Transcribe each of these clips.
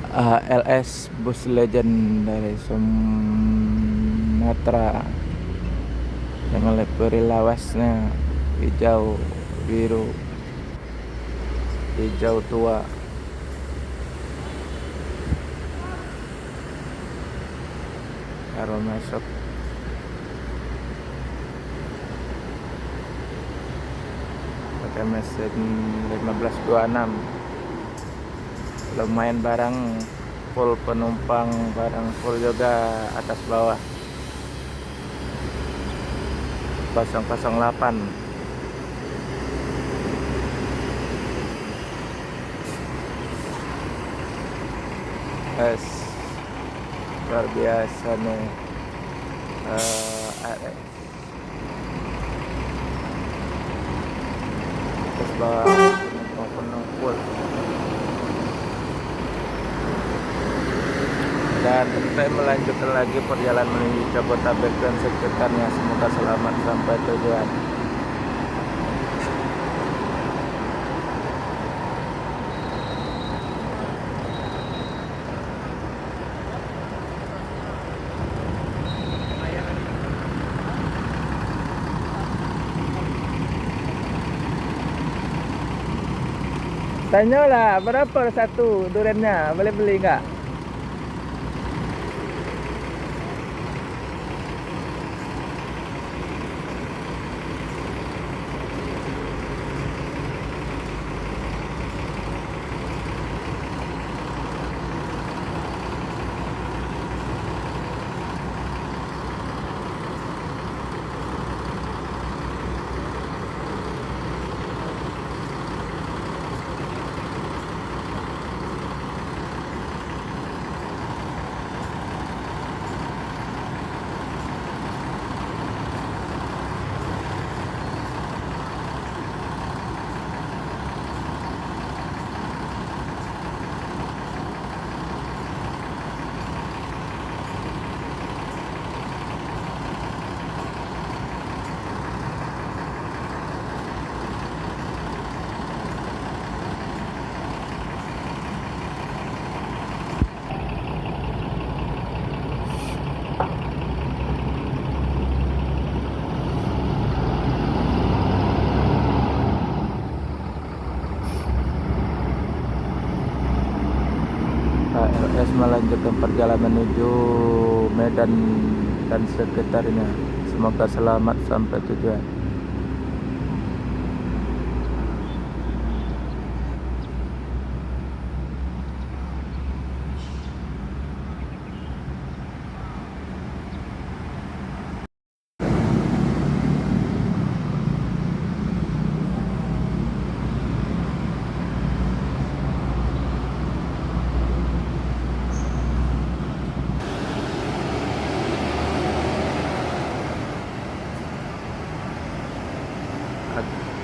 LS Bus Legend dari Sumatera dengan livery lawasnya hijau biru hijau tua. Baru masuk pakai mesin 1526. Lumayan barang full, penumpang barang full juga atas bawah. 008 es luar biasa nih. RS atas bawah penumpang full. Dan kita melanjutkan lagi perjalanan menuju Jabodetabek dan sekitarnya. Semoga selamat sampai tujuan. Tanyalah berapa satu duriannya, boleh beli nggak? KLS melanjutkan perjalanan menuju Medan dan sekitarnya. Semoga selamat sampai tujuan.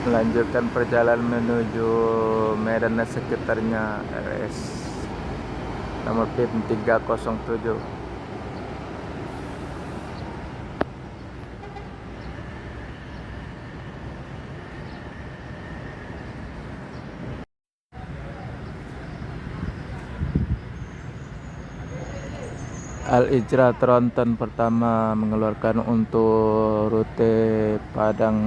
Melanjutkan perjalanan menuju Medan dan sekitarnya. RS nomor PIM 307. Al-Ijra Tronton pertama mengeluarkan untuk rute Padang,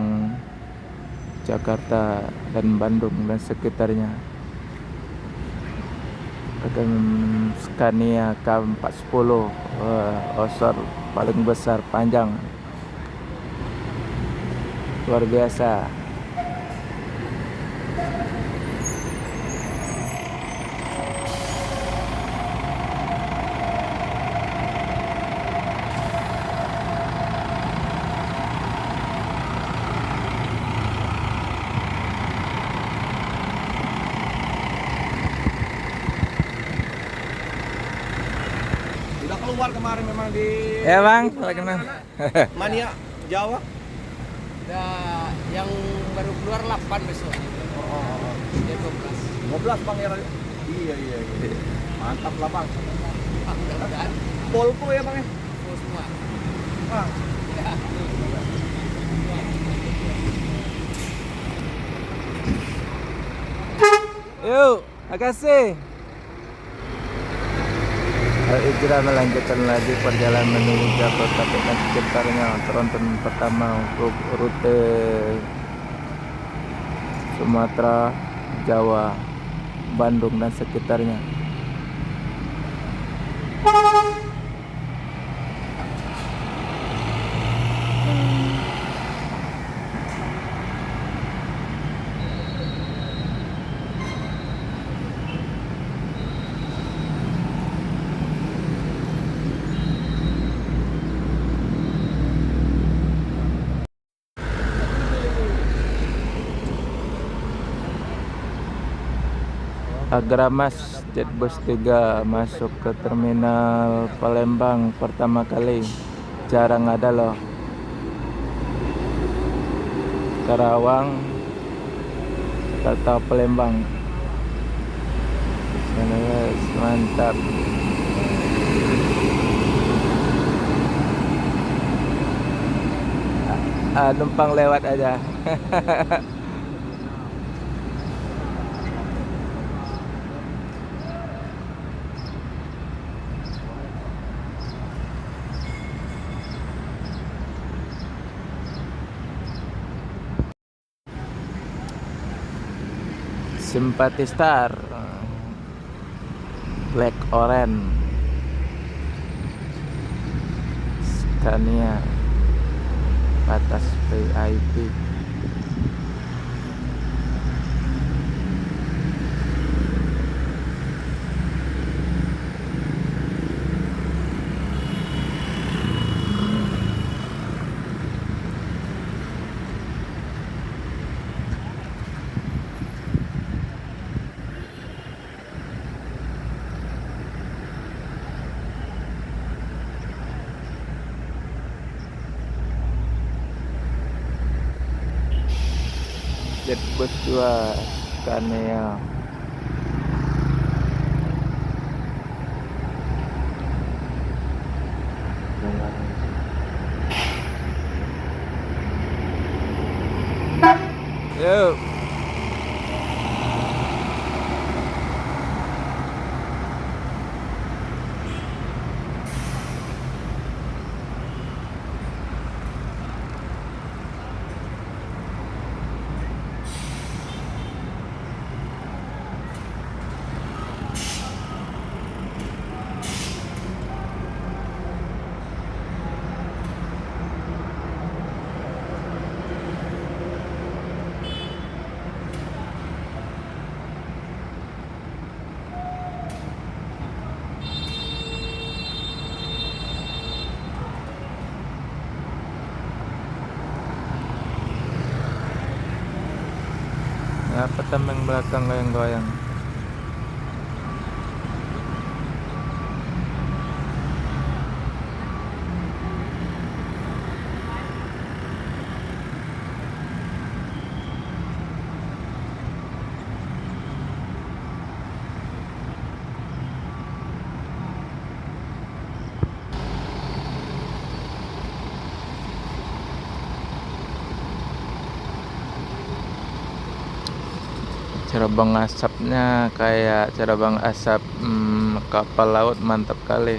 Jakarta dan Bandung dan sekitarnya. Dengan Scania K410, osor paling besar, panjang, luar biasa. Keluar kemarin memang di Ya bang, lagi mana? Mania Jawa. Nah, yang baru keluar 8 besok. Dia 12. 15 bang ya. Iya. Mantap lah bang. Mudah-mudahan Polpo ya bang ya. full semua. Bang. Ya. Yuk, makasih. Al Hijrah melanjutkan lagi perjalanan menuju Jabodetabek dan sekitarnya. Tronton pertama untuk rute Sumatera, Jawa, Bandung dan sekitarnya. Agramas Jetbus 3 masuk ke terminal Palembang pertama kali. Jarang ada loh. Karawang, kata Palembang. Sana guys, mantap. Numpang lewat aja. Simpati Star, Black Orange, Scania, batas VIP. Jetbus 2 Scania. Yuk. Apa tameng belakang goyang-goyang? Cerobong asapnya kayak cerobong asap kapal laut, mantap kali.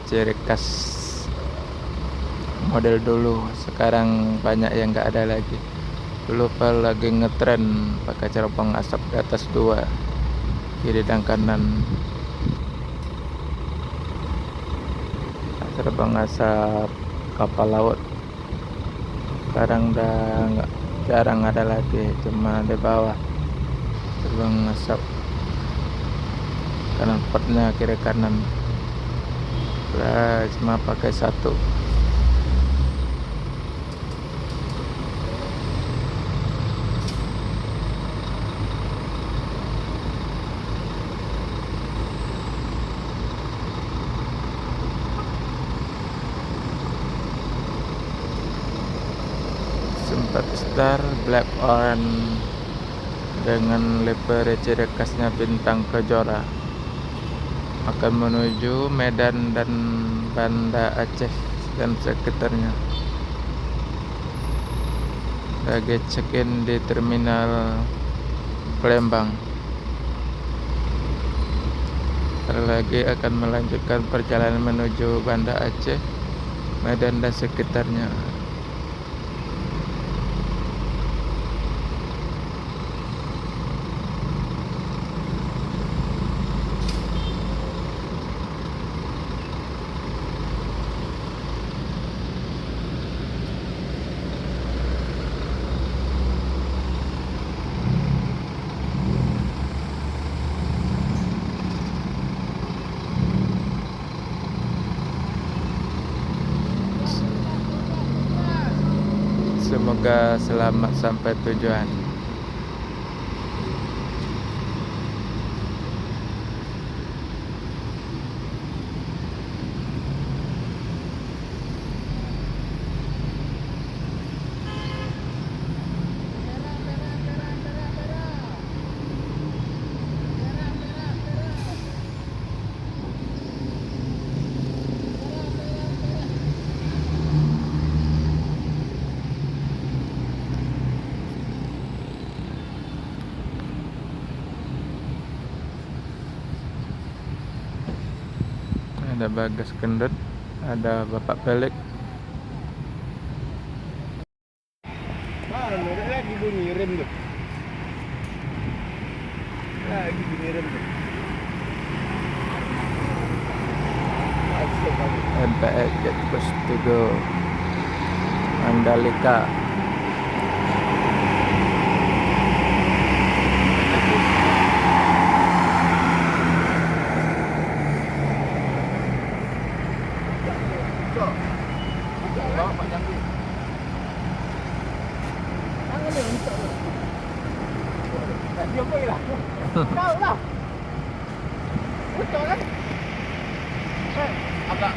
Ciri khas model dulu, sekarang banyak yang nggak ada lagi. Dulu lagi ngetren pakai cerobong asap di atas 2, kiri dan kanan. Cerobong asap kapal laut sekarang udah nggak, jarang ada lagi, cuma di bawah. Terbang asap kanan potnya, kiri kanan, cuma pakai 1. Simpati Star Black Orange dengan livery ciri khasnya bintang kejora akan menuju Medan dan Banda Aceh dan sekitarnya. Lagi check-in di terminal Palembang. Sebentar lagi akan melanjutkan perjalanan menuju Banda Aceh, Medan dan sekitarnya. Semoga selamat sampai tujuan. Ada Bagas Kendut, ada Bapak Pelik. Lagi bunyi rem tuh. Lagi bunyi rem tuh. MPS Jet Bus 3 Mandalika. Diam pergi lah. Tahu lah. Betul kan? Agak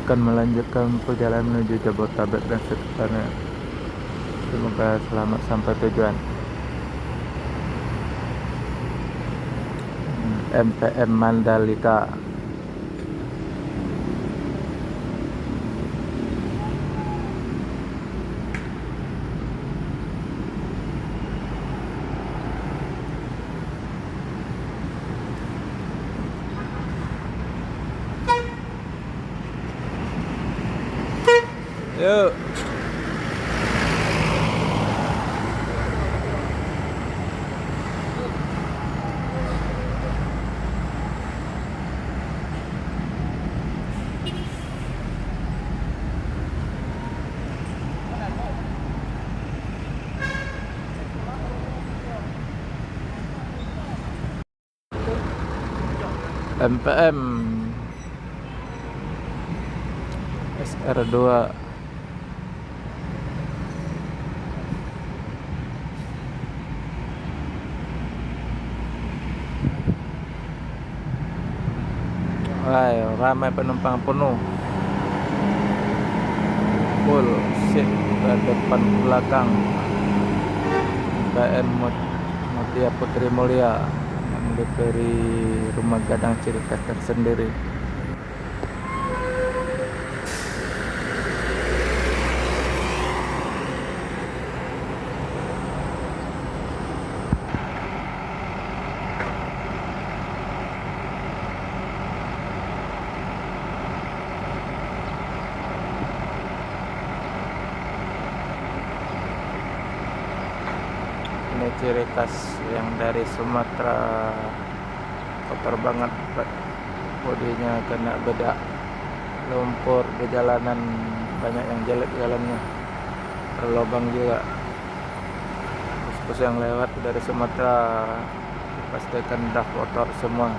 akan melanjutkan perjalanan menuju Jabodetabek dan sekitarnya. Semoga selamat sampai tujuan. MPM Mandalika. Yuk. MPM SR2. Wah, ramai penumpang penuh. Full seat ke depan belakang. KM Mutia Putri Mulia yang diberi rumah gadang ciri khas tersendiri. Ini ciri khas yang dari Sumatera, kotor banget, bodinya kena bedak, lumpur di jalanan, banyak yang jelek jalannya, berlubang juga. Terus bus yang lewat dari Sumatera pastikan dah kotor semua.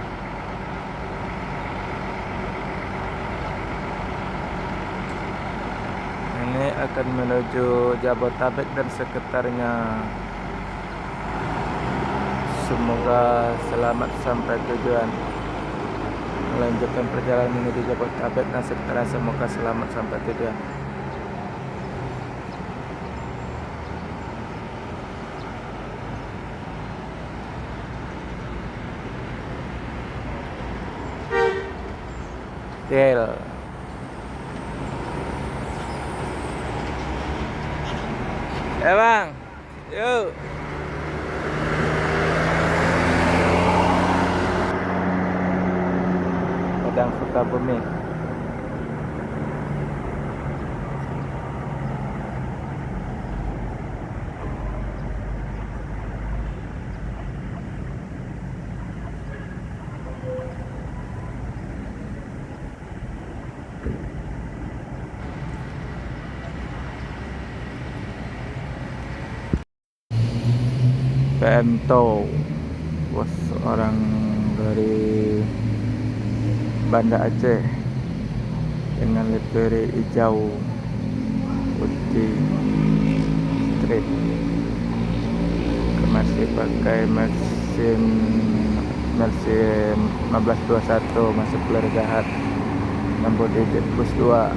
Ini akan menuju Jabotabek dan sekitarnya. Semoga selamat sampai tujuan. Melanjutkan perjalanan menuju Jabotabek dan sekitarnya, semoga selamat sampai tujuan. Del. Bang, yuk. Padang Sukabumi. PMTO, bos orang dari Banda Aceh dengan livery hijau putih strip, masih pakai mesin 1521, masih peluru jahat, 6 bodi bus 2.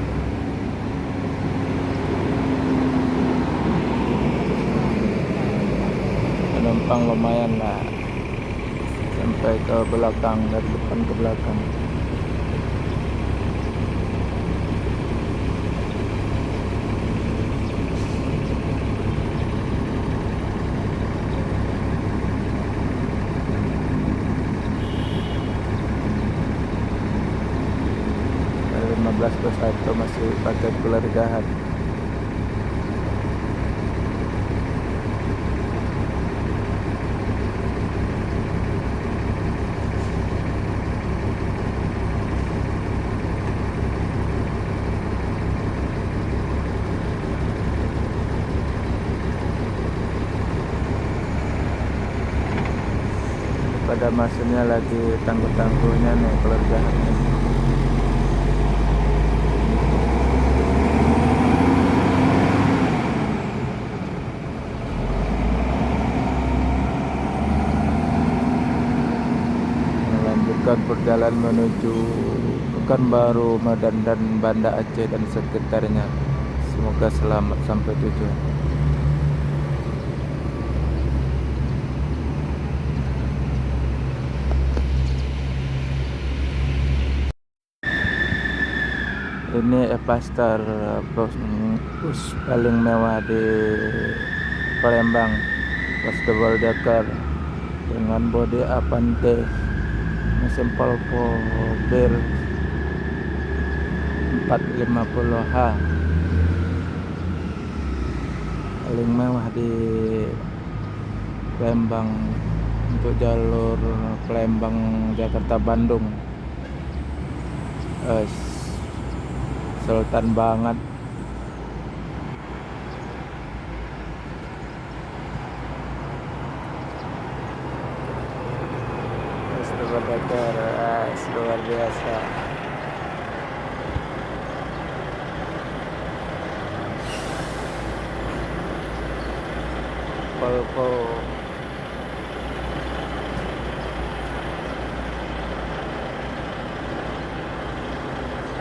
Penumpang lumayan lah, sampai ke belakang, dari depan ke belakang. Dari 1521 masih pakai peluru jahat. Pada masanya lagi tangguh-tangguhnya nih peluru jahatnya. Melanjutkan perjalanan menuju Pekanbaru, Medan dan Banda Aceh dan sekitarnya. Semoga selamat sampai tujuan. Ini Evastar, bus paling mewah di Palembang, bus double decker dengan bodi Avante, mesin Volvo Bir 450H, paling mewah di Palembang untuk jalur Palembang Jakarta Bandung. Sultan banget. Luar biasa. Volvo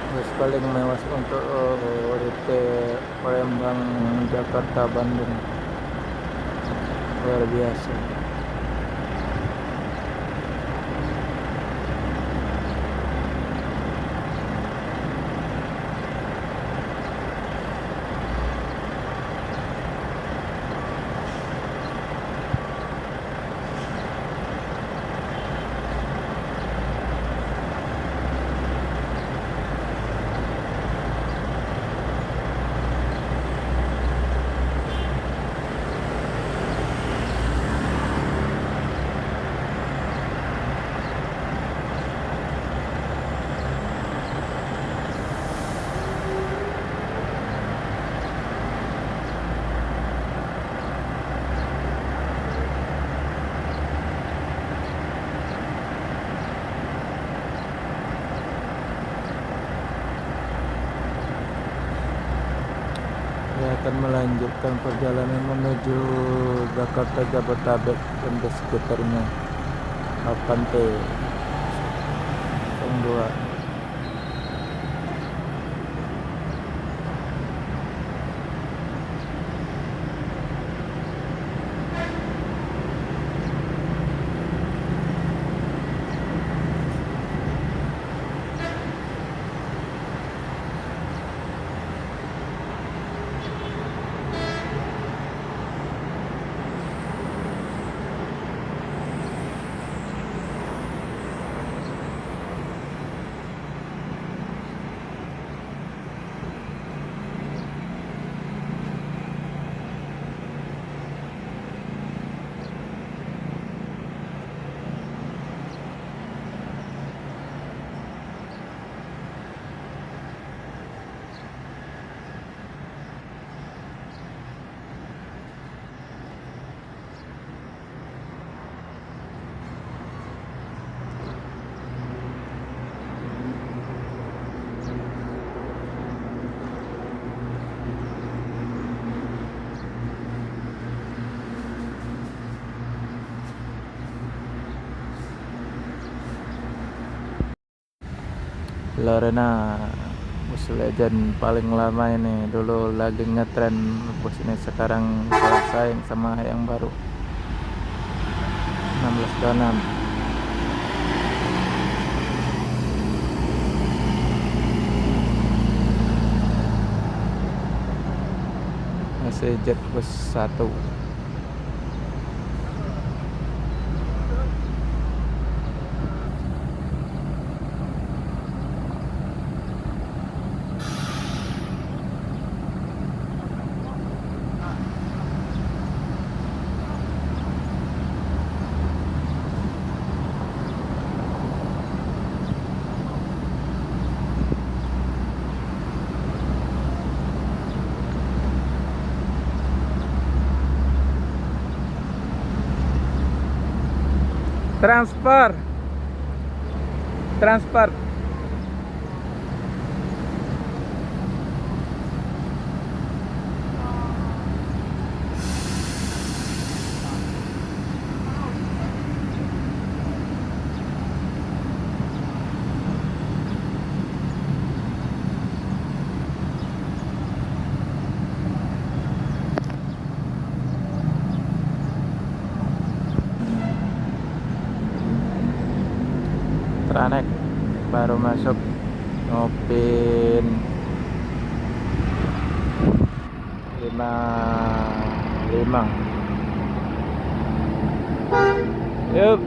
bus paling mewah untuk rute Palembang Jakarta Bandung, luar biasa. akan melanjutkan perjalanan menuju Jakarta Jabodetabek dan di sekitarnya 8T02. Lorena bus legend paling lama ini, dulu lagi ngetren bus ini, sekarang kalah saing sama yang baru 1626. Masih jet bus 1. Transfer. Tranek baru masuk, ngopin 55. Yuk.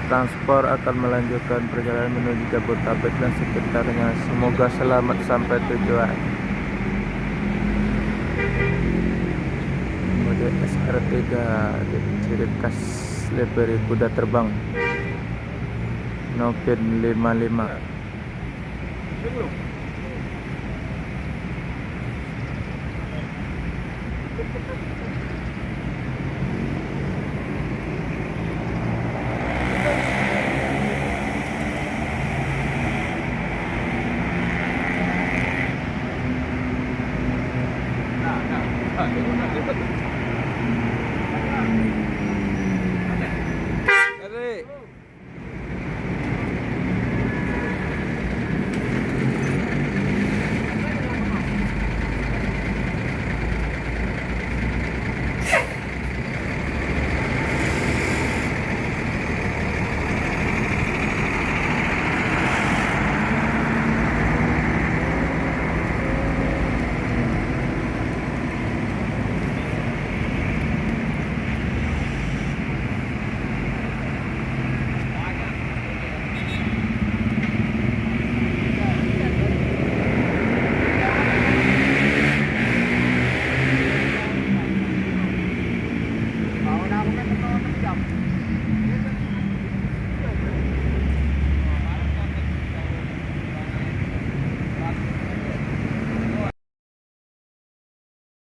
Transport akan melanjutkan perjalanan menuju Jabodetabek dan sekitarnya. Semoga selamat sampai tujuan. Mode SR3 di ciri khas livery kuda terbang. Nopin 55.